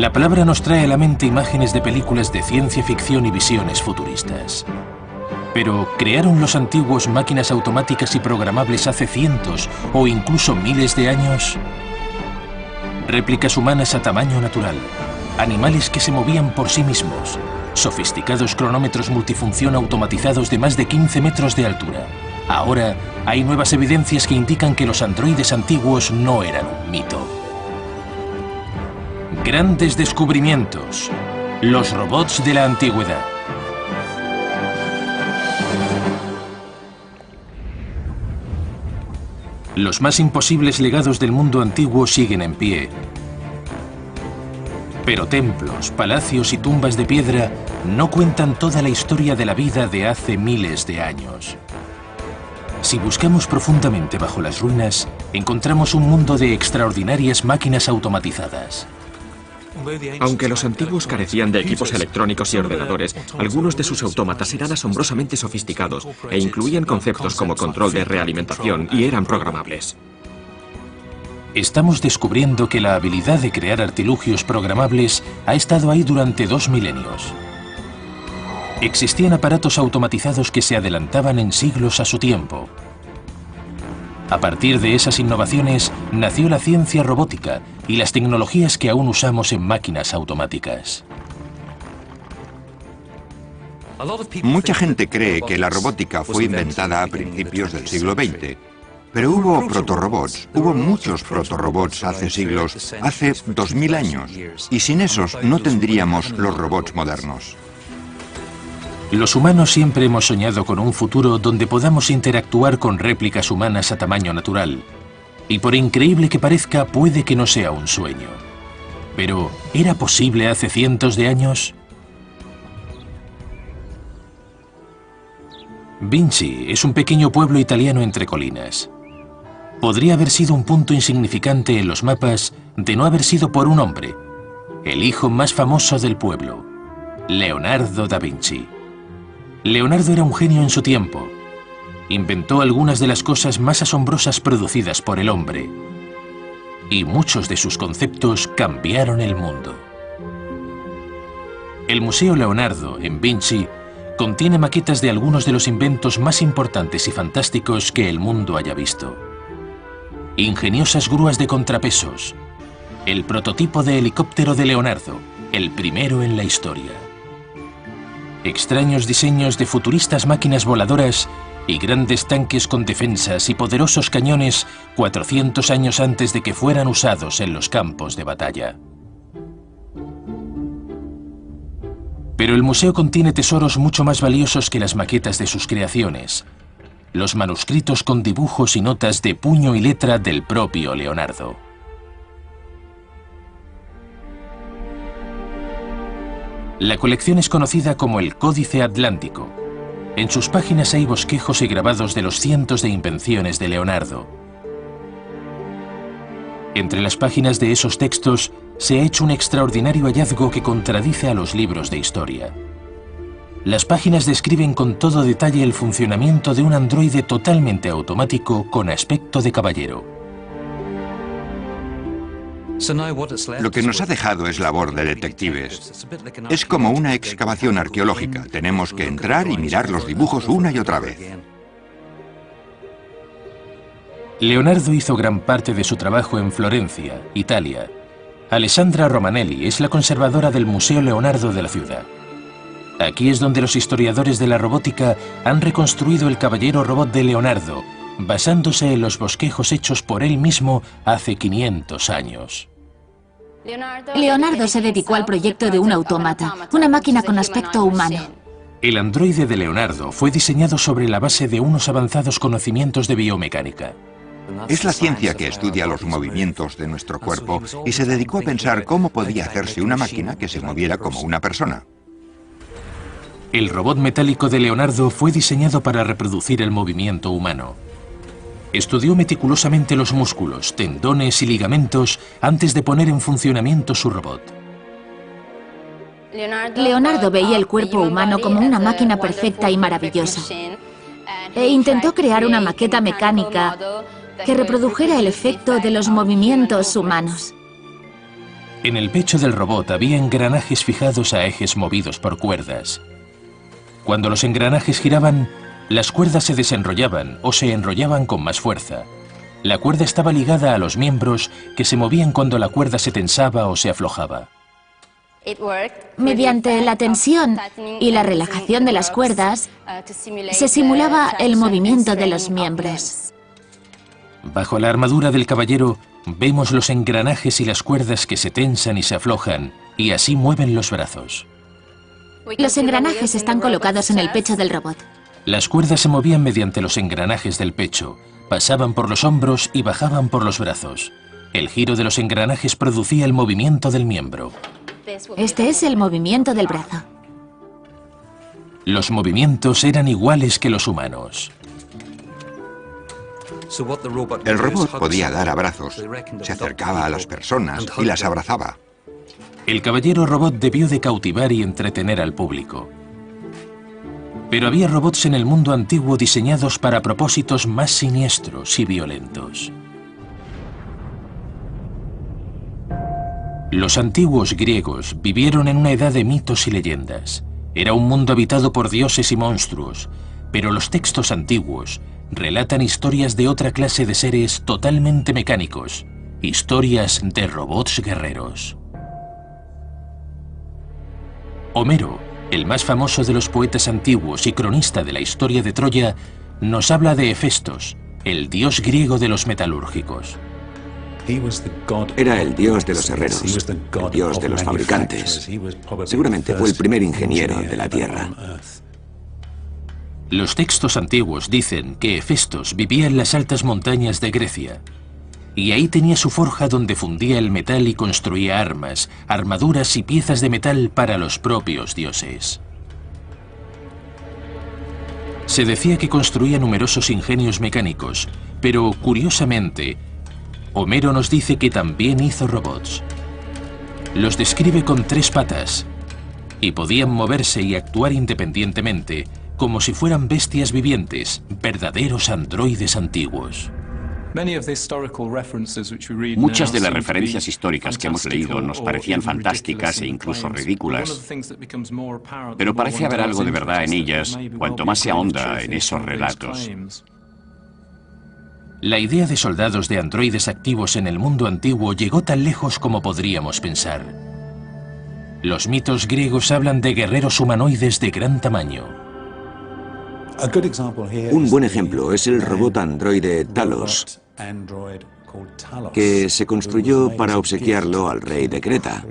La palabra nos trae a la mente imágenes de películas de ciencia ficción y visiones futuristas. Pero, ¿crearon los antiguos máquinas automáticas y programables hace cientos o incluso miles de años? Réplicas humanas a tamaño natural, animales que se movían por sí mismos, sofisticados cronómetros multifunción automatizados de más de 15 metros de altura. Ahora, hay nuevas evidencias que indican que los androides antiguos no eran un mito. Grandes descubrimientos. Los robots de la antigüedad. Los más imposibles legados del mundo antiguo siguen en pie. Pero templos, palacios y tumbas de piedra no cuentan toda la historia de la vida de hace miles de años. Si buscamos profundamente bajo las ruinas, encontramos un mundo de extraordinarias máquinas automatizadas. Aunque los antiguos carecían de equipos electrónicos y ordenadores, algunos de sus autómatas eran asombrosamente sofisticados e incluían conceptos como control de realimentación y eran programables. Estamos descubriendo que la habilidad de crear artilugios programables ha estado ahí durante 2 milenios. Existían aparatos automatizados que se adelantaban en siglos a su tiempo. A partir de esas innovaciones nació la ciencia robótica y las tecnologías que aún usamos en máquinas automáticas. Mucha gente cree que la robótica fue inventada a principios del siglo XX. Pero hubo protorobots, hubo muchos protorobots hace siglos, hace 2000 años. Y sin esos no tendríamos los robots modernos. Los humanos siempre hemos soñado con un futuro donde podamos interactuar con réplicas humanas a tamaño natural. Y por increíble que parezca, puede que no sea un sueño. Pero, ¿era posible hace cientos de años? Vinci es un pequeño pueblo italiano entre colinas. Podría haber sido un punto insignificante en los mapas de no haber sido por un hombre, el hijo más famoso del pueblo, Leonardo da Vinci. Leonardo era un genio en su tiempo. Inventó algunas de las cosas más asombrosas producidas por el hombre. Y muchos de sus conceptos cambiaron el mundo. El Museo Leonardo, en Vinci, contiene maquetas de algunos de los inventos más importantes y fantásticos que el mundo haya visto. Ingeniosas grúas de contrapesos, el prototipo de helicóptero de Leonardo, el primero en la historia. Extraños diseños de futuristas máquinas voladoras y grandes tanques con defensas y poderosos cañones 400 años antes de que fueran usados en los campos de batalla. Pero el museo contiene tesoros mucho más valiosos que las maquetas de sus creaciones, los manuscritos con dibujos y notas de puño y letra del propio Leonardo. La colección es conocida como el Códice Atlántico. En sus páginas hay bosquejos y grabados de los cientos de invenciones de Leonardo. Entre las páginas de esos textos se ha hecho un extraordinario hallazgo que contradice a los libros de historia. Las páginas describen con todo detalle el funcionamiento de un androide totalmente automático con aspecto de caballero. Lo que nos ha dejado es labor de detectives. Es como una excavación arqueológica. Tenemos que entrar y mirar los dibujos una y otra vez. Leonardo hizo gran parte de su trabajo en Florencia, Italia. Alessandra Romanelli es la conservadora del Museo Leonardo de la ciudad. Aquí es donde los historiadores de la robótica han reconstruido el caballero robot de Leonardo, basándose en los bosquejos hechos por él mismo hace 500 años. Leonardo se dedicó al proyecto de un autómata, una máquina con aspecto humano. El androide de Leonardo fue diseñado sobre la base de unos avanzados conocimientos de biomecánica. Es la ciencia que estudia los movimientos de nuestro cuerpo y se dedicó a pensar cómo podía hacerse una máquina que se moviera como una persona. El robot metálico de Leonardo fue diseñado para reproducir el movimiento humano. Estudió meticulosamente los músculos, tendones y ligamentos antes de poner en funcionamiento su robot. Leonardo veía el cuerpo humano como una máquina perfecta y maravillosa. E intentó crear una maqueta mecánica que reprodujera el efecto de los movimientos humanos. En el pecho del robot había engranajes fijados a ejes movidos por cuerdas. Cuando los engranajes giraban, las cuerdas se desenrollaban o se enrollaban con más fuerza. La cuerda estaba ligada a los miembros que se movían cuando la cuerda se tensaba o se aflojaba. Mediante la tensión y la relajación de las cuerdas, se simulaba el movimiento de los miembros. Bajo la armadura del caballero, vemos los engranajes y las cuerdas que se tensan y se aflojan, y así mueven los brazos. Los engranajes están colocados en el pecho del robot. Las cuerdas se movían mediante los engranajes del pecho, pasaban por los hombros y bajaban por los brazos. El giro de los engranajes producía el movimiento del miembro. Este es el movimiento del brazo. Los movimientos eran iguales que los humanos. El robot podía dar abrazos, se acercaba a las personas y las abrazaba. El caballero robot debió de cautivar y entretener al público. Pero había robots en el mundo antiguo diseñados para propósitos más siniestros y violentos. Los antiguos griegos vivieron en una edad de mitos y leyendas. Era un mundo habitado por dioses y monstruos, pero los textos antiguos relatan historias de otra clase de seres totalmente mecánicos, historias de robots guerreros. Homero, el más famoso de los poetas antiguos y cronista de la historia de Troya, nos habla de Hefestos, el dios griego de los metalúrgicos. Era el dios de los herreros, el dios de los fabricantes. Seguramente fue el primer ingeniero de la Tierra. Los textos antiguos dicen que Hefestos vivía en las altas montañas de Grecia, y ahí tenía su forja donde fundía el metal y construía armas, armaduras y piezas de metal para los propios dioses. Se decía que construía numerosos ingenios mecánicos, pero curiosamente, Homero nos dice que también hizo robots. Los describe con 3 patas, y podían moverse y actuar independientemente, como si fueran bestias vivientes, verdaderos androides antiguos. Muchas de las referencias históricas que hemos leído nos parecían fantásticas e incluso ridículas, pero parece haber algo de verdad en ellas cuanto más se ahonda en esos relatos. La idea de soldados de androides activos en el mundo antiguo llegó tan lejos como podríamos pensar. Los mitos griegos hablan de guerreros humanoides de gran tamaño. Un buen ejemplo es el robot androide Talos, que se construyó para obsequiarlo al rey de Creta.